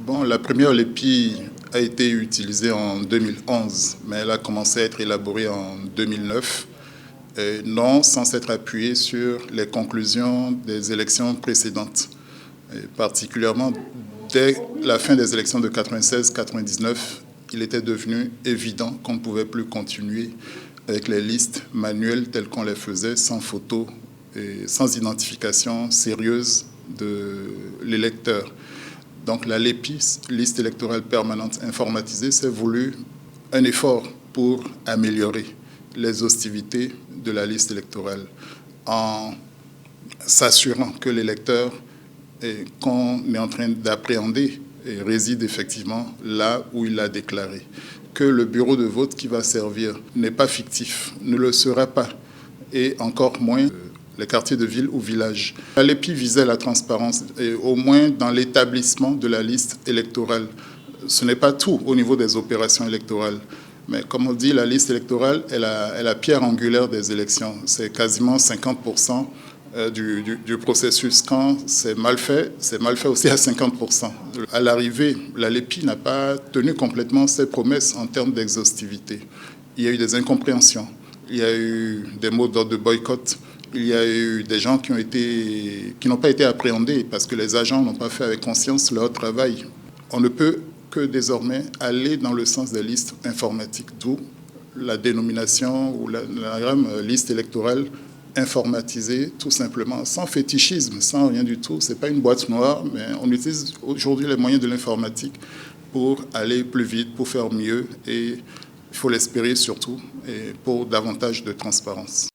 Bon, la première LEPI a été utilisée en 2011, mais elle a commencé à être élaborée en 2009, non sans s'être appuyée sur les conclusions des élections précédentes. Et particulièrement, dès la fin des élections de 96-99, il était devenu évident qu'on ne pouvait plus continuer avec les listes manuelles telles qu'on les faisait, sans photo et sans identification sérieuse de l'électeur. Donc la LEPI, liste électorale permanente informatisée, s'est voulu un effort pour améliorer l'exhaustivité de la liste électorale en s'assurant que l'électeur qu'on est en train d'appréhender réside effectivement là où il l'a déclaré. Que le bureau de vote qui va servir n'est pas fictif, ne le sera pas, et encore moins les quartiers de ville ou village. La LEPI visait la transparence, et au moins dans l'établissement de la liste électorale. Ce n'est pas tout au niveau des opérations électorales. Mais comme on dit, la liste électorale est la pierre angulaire des élections. C'est quasiment 50% du processus. Quand c'est mal fait aussi à 50%. À l'arrivée, la LEPI n'a pas tenu complètement ses promesses en termes d'exhaustivité. Il y a eu des incompréhensions, il y a eu des mots d'ordre de boycott, il y a eu des gens qui n'ont pas été appréhendés parce que les agents n'ont pas fait avec conscience leur travail. On ne peut que désormais aller dans le sens des listes informatiques, d'où la dénomination ou la liste électorale informatisée, tout simplement, sans fétichisme, sans rien du tout. Ce n'est pas une boîte noire, mais on utilise aujourd'hui les moyens de l'informatique pour aller plus vite, pour faire mieux, et il faut l'espérer surtout, et pour davantage de transparence.